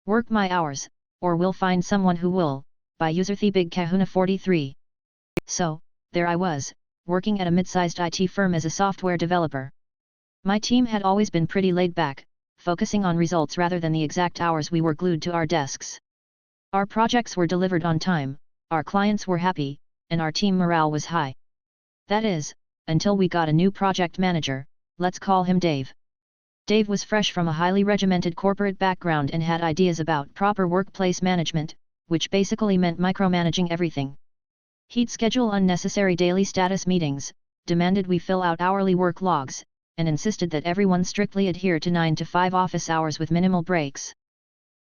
Work my hours, or we'll find someone who will, by user TheBigKahuna43. So, there I was, working at a mid-sized IT firm as a software developer. My team had always been pretty laid back, focusing on results rather than the exact hours we were glued to our desks. Our projects were delivered on time, our clients were happy, and our team morale was high. That is, until we got a new project manager, let's call him Dave. Dave was fresh from a highly regimented corporate background and had ideas about proper workplace management, which basically meant micromanaging everything. He'd schedule unnecessary daily status meetings, demanded we fill out hourly work logs, and insisted that everyone strictly adhere to 9 to 5 office hours with minimal breaks.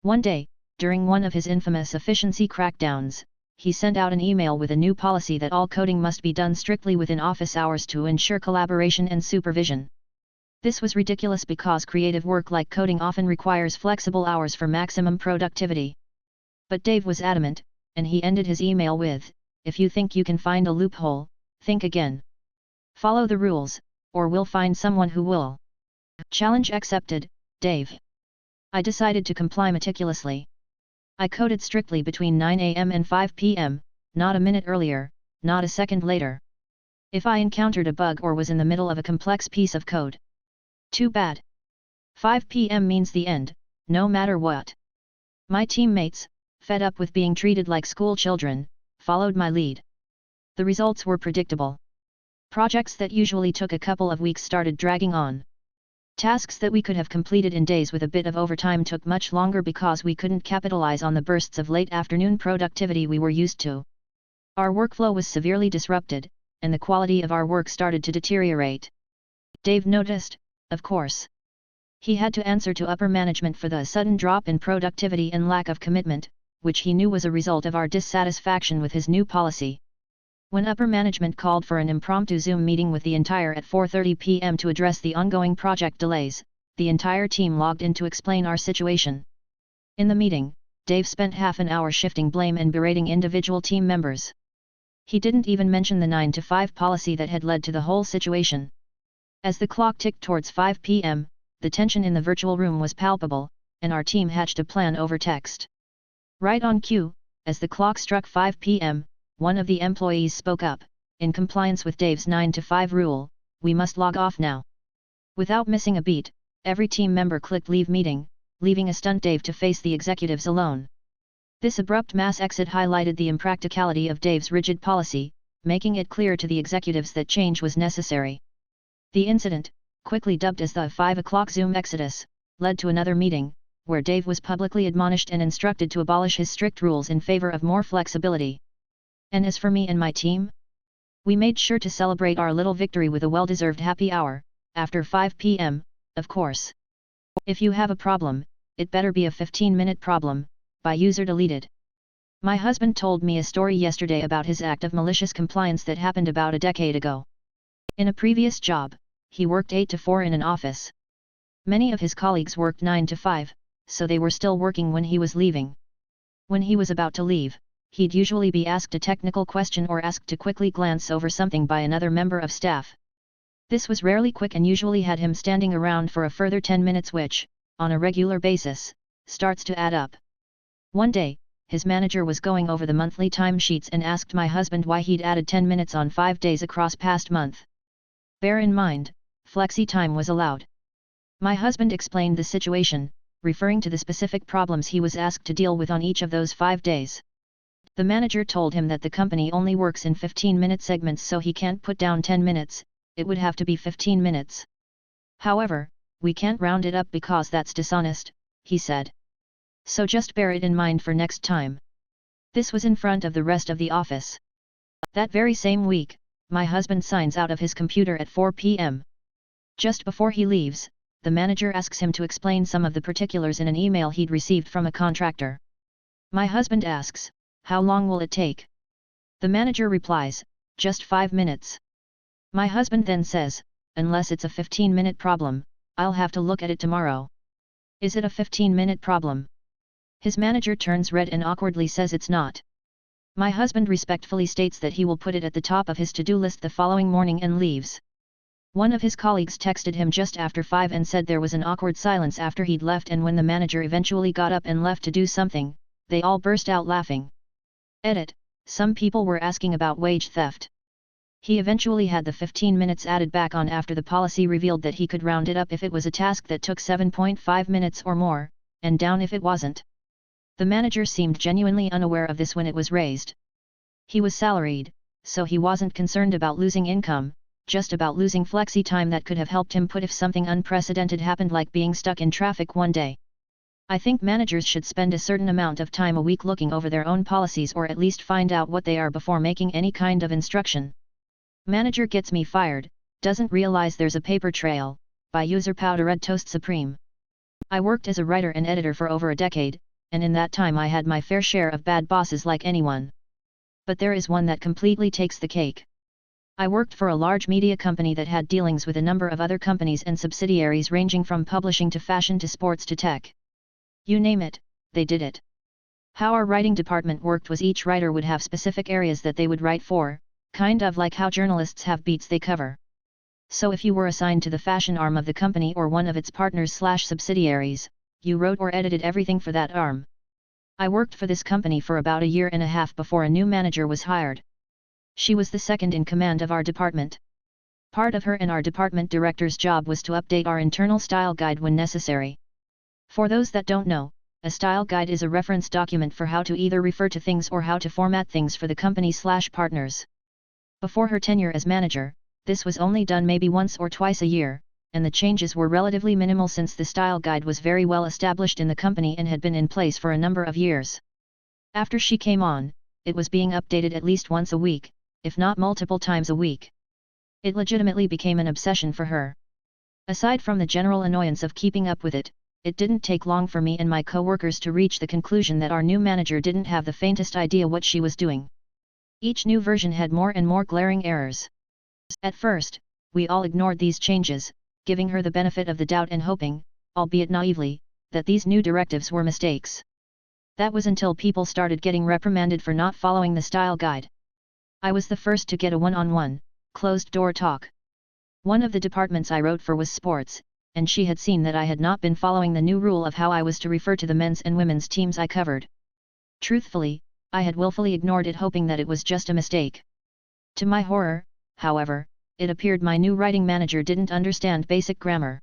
One day, during one of his infamous efficiency crackdowns, he sent out an email with a new policy that all coding must be done strictly within office hours to ensure collaboration and supervision. This was ridiculous because creative work like coding often requires flexible hours for maximum productivity. But Dave was adamant, and he ended his email with, "If you think you can find a loophole, think again. Follow the rules, or we'll find someone who will." Challenge accepted, Dave. I decided to comply meticulously. I coded strictly between 9 a.m. and 5 p.m., not a minute earlier, not a second later. If I encountered a bug or was in the middle of a complex piece of code, too bad. 5 p.m. means the end, no matter what. My teammates, fed up with being treated like school children, followed my lead. The results were predictable. Projects that usually took a couple of weeks started dragging on. Tasks that we could have completed in days with a bit of overtime took much longer because we couldn't capitalize on the bursts of late afternoon productivity we were used to. Our workflow was severely disrupted, and the quality of our work started to deteriorate. Dave noticed, of course. He had to answer to upper management for the sudden drop in productivity and lack of commitment, which he knew was a result of our dissatisfaction with his new policy. When upper management called for an impromptu Zoom meeting with the entire at 4:30 p.m. to address the ongoing project delays, the entire team logged in to explain our situation. In the meeting, Dave spent half an hour shifting blame and berating individual team members. He didn't even mention the 9 to 5 policy that had led to the whole situation. As the clock ticked towards 5 p.m., the tension in the virtual room was palpable, and our team hatched a plan over text. Right on cue, as the clock struck 5 p.m., one of the employees spoke up, "In compliance with Dave's 9 to 5 rule, we must log off now." Without missing a beat, every team member clicked leave meeting, leaving a stunned Dave to face the executives alone. This abrupt mass exit highlighted the impracticality of Dave's rigid policy, making it clear to the executives that change was necessary. The incident, quickly dubbed as the 5 o'clock Zoom exodus, led to another meeting, where Dave was publicly admonished and instructed to abolish his strict rules in favor of more flexibility. And as for me and my team? We made sure to celebrate our little victory with a well-deserved happy hour, after 5 p.m., of course. If you have a problem, it better be a 15-minute problem, by user deleted. My husband told me a story yesterday about his act of malicious compliance that happened about a decade ago. In a previous job, he worked 8 to 4 in an office. Many of his colleagues worked 9 to 5, so they were still working when he was leaving. When he was about to leave, he'd usually be asked a technical question or asked to quickly glance over something by another member of staff. This was rarely quick and usually had him standing around for a further 10 minutes, which, on a regular basis, starts to add up. One day, his manager was going over the monthly timesheets and asked my husband why he'd added 10 minutes on 5 days across past month. Bear in mind, flexi time was allowed. My husband explained the situation, referring to the specific problems he was asked to deal with on each of those 5 days. The manager told him that the company only works in 15-minute segments, so he can't put down 10 minutes, it would have to be 15 minutes. However, we can't round it up because that's dishonest, he said. So just bear it in mind for next time. This was in front of the rest of the office. That very same week, my husband signs out of his computer at 4 p.m. Just before he leaves, the manager asks him to explain some of the particulars in an email he'd received from a contractor. My husband asks, "How long will it take?" The manager replies, "Just 5 minutes." My husband then says, "Unless it's a 15-minute problem, I'll have to look at it tomorrow." "Is it a 15-minute problem?" His manager turns red and awkwardly says it's not. My husband respectfully states that he will put it at the top of his to-do list the following morning and leaves. One of his colleagues texted him just after 5 and said there was an awkward silence after he'd left, and when the manager eventually got up and left to do something, they all burst out laughing. Edit. Some people were asking about wage theft. He eventually had the 15 minutes added back on after the policy revealed that he could round it up if it was a task that took 7.5 minutes or more, and down if it wasn't. The manager seemed genuinely unaware of this when it was raised. He was salaried, so he wasn't concerned about losing income, just about losing flexi time that could have helped him put if something unprecedented happened, like being stuck in traffic one day. I think managers should spend a certain amount of time a week looking over their own policies, or at least find out what they are before making any kind of instruction. Manager gets me fired, doesn't realize there's a paper trail, by user Powder Red Toast Supreme. I worked as a writer and editor for over a decade, and in that time I had my fair share of bad bosses like anyone. But there is one that completely takes the cake. I worked for a large media company that had dealings with a number of other companies and subsidiaries ranging from publishing to fashion to sports to tech. You name it, they did it. How our writing department worked was each writer would have specific areas that they would write for, kind of like how journalists have beats they cover. So if you were assigned to the fashion arm of the company or one of its partners/subsidiaries, you wrote or edited everything for that arm. I worked for this company for about a year and a half before a new manager was hired. She was the second in command of our department. Part of her and our department director's job was to update our internal style guide when necessary. For those that don't know, a style guide is a reference document for how to either refer to things or how to format things for the company/partners. Before her tenure as manager, this was only done maybe once or twice a year, and the changes were relatively minimal since the style guide was very well established in the company and had been in place for a number of years. After she came on, it was being updated at least once a week, if not multiple times a week. It legitimately became an obsession for her. Aside from the general annoyance of keeping up with it, it didn't take long for me and my co-workers to reach the conclusion that our new manager didn't have the faintest idea what she was doing. Each new version had more and more glaring errors. At first, we all ignored these changes, giving her the benefit of the doubt and hoping, albeit naively, that these new directives were mistakes. That was until people started getting reprimanded for not following the style guide. I was the first to get a one-on-one, closed-door talk. One of the departments I wrote for was sports, and she had seen that I had not been following the new rule of how I was to refer to the men's and women's teams I covered. Truthfully, I had willfully ignored it, hoping that it was just a mistake. To my horror, however, it appeared my new writing manager didn't understand basic grammar.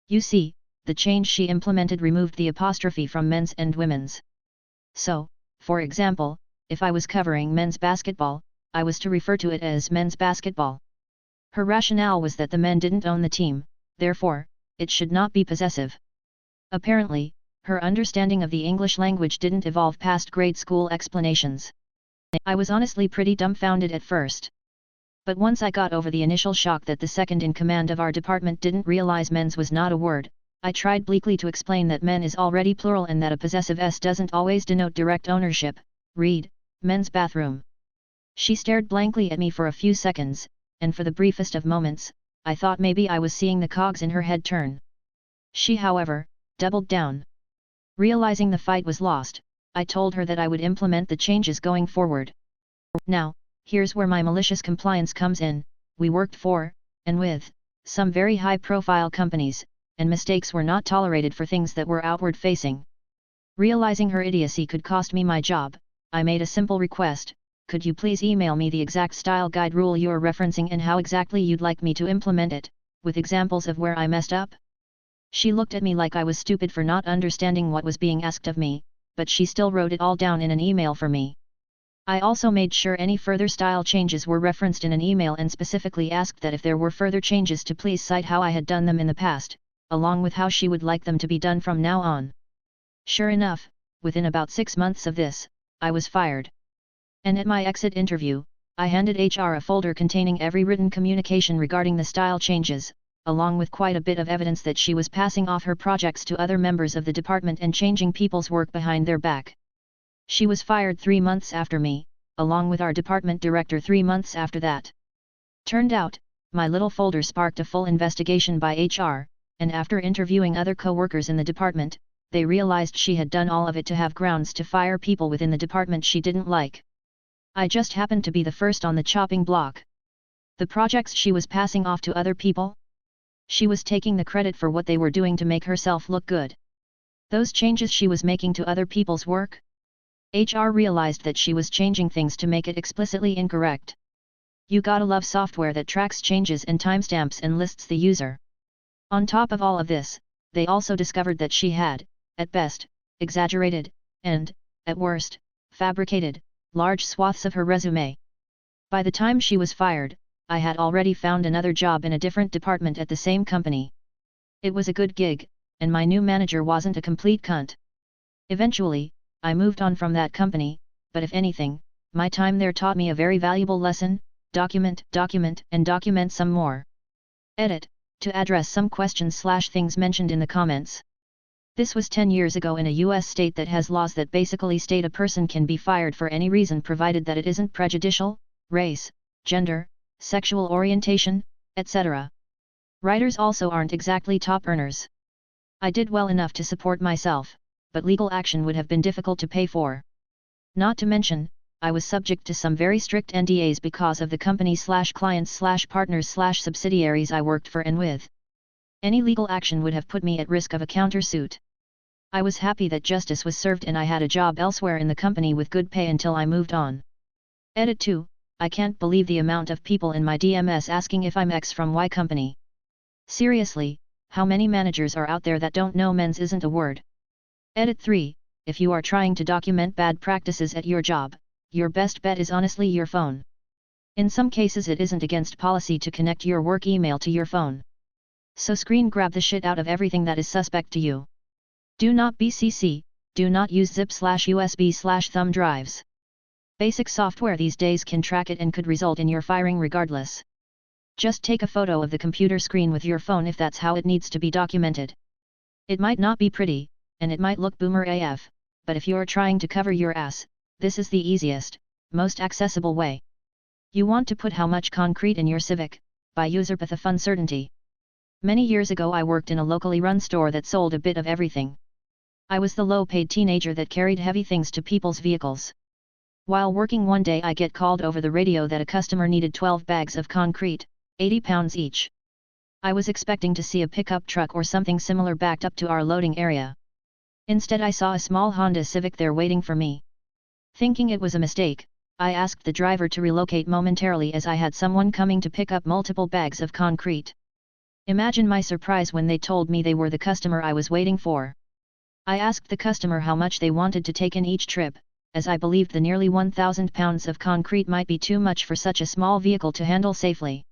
You see, the change she implemented removed the apostrophe from men's and women's. So, for example, if I was covering men's basketball, I was to refer to it as men's basketball. Her rationale was that the men didn't own the team, therefore, it should not be possessive. Apparently, her understanding of the English language didn't evolve past grade school explanations. I was honestly pretty dumbfounded at first. But once I got over the initial shock that the second in command of our department didn't realize men's was not a word, I tried bleakly to explain that men is already plural and that a possessive s doesn't always denote direct ownership. Read, men's bathroom. She stared blankly at me for a few seconds, and for the briefest of moments, I thought maybe I was seeing the cogs in her head turn. She, however, doubled down. Realizing the fight was lost, I told her that I would implement the changes going forward. Now, here's where my malicious compliance comes in. We worked for, and with, some very high-profile companies, and mistakes were not tolerated for things that were outward-facing. Realizing her idiocy could cost me my job, I made a simple request: could you please email me the exact style guide rule you're referencing and how exactly you'd like me to implement it, with examples of where I messed up? She looked at me like I was stupid for not understanding what was being asked of me, but she still wrote it all down in an email for me. I also made sure any further style changes were referenced in an email and specifically asked that if there were further changes to please cite how I had done them in the past, along with how she would like them to be done from now on. Sure enough, within about 6 months of this, I was fired. And at my exit interview, I handed HR a folder containing every written communication regarding the style changes, along with quite a bit of evidence that she was passing off her projects to other members of the department and changing people's work behind their back. She was fired 3 months after me, along with our department director 3 months after that. Turned out, my little folder sparked a full investigation by HR, and after interviewing other co-workers in the department, they realized she had done all of it to have grounds to fire people within the department she didn't like. I just happened to be the first on the chopping block. The projects she was passing off to other people? She was taking the credit for what they were doing to make herself look good. Those changes she was making to other people's work? HR realized that she was changing things to make it explicitly incorrect. You gotta love software that tracks changes and timestamps and lists the user. On top of all of this, they also discovered that she had, at best, exaggerated, and, at worst, fabricated, large swaths of her resume. By the time she was fired, I had already found another job in a different department at the same company. It was a good gig, and my new manager wasn't a complete cunt. Eventually, I moved on from that company, but if anything, my time there taught me a very valuable lesson: document, and document some more. Edit, to address some questions/things mentioned in the comments. This was 10 years ago in a US state that has laws that basically state a person can be fired for any reason provided that it isn't prejudicial: race, gender, sexual orientation, etc. Writers also aren't exactly top earners. I did well enough to support myself, but legal action would have been difficult to pay for. Not to mention, I was subject to some very strict NDAs because of the company/clients/partners/subsidiaries I worked for and with. Any legal action would have put me at risk of a countersuit. I was happy that justice was served and I had a job elsewhere in the company with good pay until I moved on. Edit 2, I can't believe the amount of people in my DMs asking if I'm X from Y company. Seriously, how many managers are out there that don't know men's isn't a word? Edit 3, if you are trying to document bad practices at your job, your best bet is honestly your phone. In some cases it isn't against policy to connect your work email to your phone. So screen grab the shit out of everything that is suspect to you. Do not BCC, do not use zip/USB/thumb drives. Basic software these days can track it and could result in your firing regardless. Just take a photo of the computer screen with your phone if that's how it needs to be documented. It might not be pretty, and it might look boomer AF, but if you're trying to cover your ass, this is the easiest, most accessible way. You want to put how much concrete in your Civic, by user path of uncertainty. Many years ago I worked in a locally run store that sold a bit of everything. I was the low-paid teenager that carried heavy things to people's vehicles. While working one day I get called over the radio that a customer needed 12 bags of concrete, 80 pounds each. I was expecting to see a pickup truck or something similar backed up to our loading area. Instead I saw a small Honda Civic there waiting for me. Thinking it was a mistake, I asked the driver to relocate momentarily as I had someone coming to pick up multiple bags of concrete. Imagine my surprise when they told me they were the customer I was waiting for. I asked the customer how much they wanted to take in each trip, as I believed the nearly 1,000 pounds of concrete might be too much for such a small vehicle to handle safely.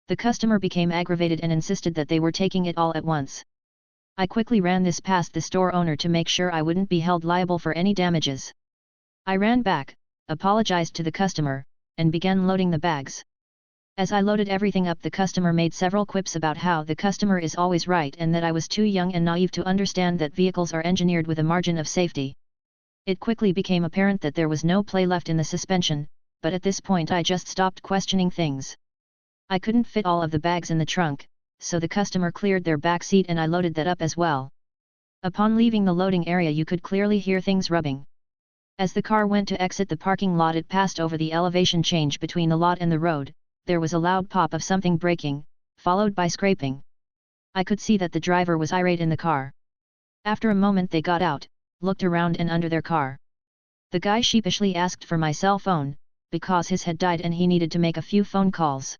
The customer became aggravated and insisted that they were taking it all at once. I quickly ran this past the store owner to make sure I wouldn't be held liable for any damages. I ran back, apologized to the customer, and began loading the bags. As I loaded everything up, the customer made several quips about how the customer is always right and that I was too young and naive to understand that vehicles are engineered with a margin of safety. It quickly became apparent that there was no play left in the suspension, but at this point I just stopped questioning things. I couldn't fit all of the bags in the trunk, so the customer cleared their back seat and I loaded that up as well. Upon leaving the loading area you could clearly hear things rubbing. As the car went to exit the parking lot, it passed over the elevation change between the lot and the road. There was a loud pop of something breaking, followed by scraping. I could see that the driver was irate in the car. After a moment they got out, looked around and under their car. The guy sheepishly asked for my cell phone, because his had died and he needed to make a few phone calls.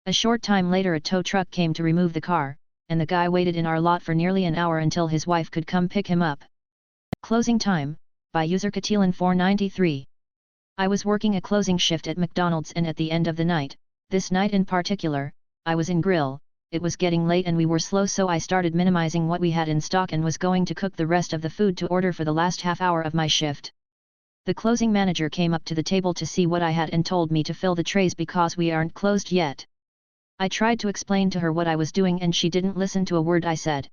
A short time later a tow truck came to remove the car, and the guy waited in our lot for nearly an hour until his wife could come pick him up. Closing time, by user Katilan 493. I was working a closing shift at McDonald's and at the end of the night, this night in particular, I was in grill. It was getting late and we were slow, so I started minimizing what we had in stock and was going to cook the rest of the food to order for the last half hour of my shift. The closing manager came up to the table to see what I had and told me to fill the trays because we aren't closed yet. I tried to explain to her what I was doing and she didn't listen to a word I said.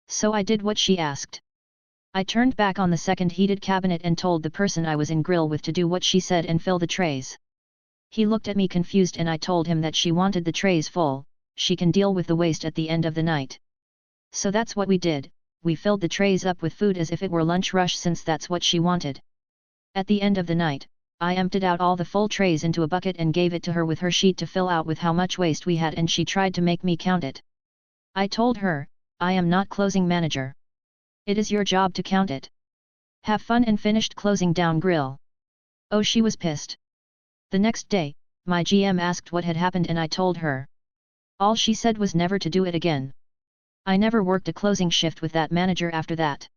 So I did what she asked. I turned back on the second heated cabinet and told the person I was in grill with to do what she said and fill the trays. He looked at me confused and I told him that she wanted the trays full, she can deal with the waste at the end of the night. So that's what we did, we filled the trays up with food as if it were lunch rush since that's what she wanted. At the end of the night, I emptied out all the full trays into a bucket and gave it to her with her sheet to fill out with how much waste we had, and she tried to make me count it. I told her, I am not closing manager. It is your job to count it. Have fun, and finished closing down grill. Oh, she was pissed. The next day, my GM asked what had happened and I told her. All she said was never to do it again. I never worked a closing shift with that manager after that.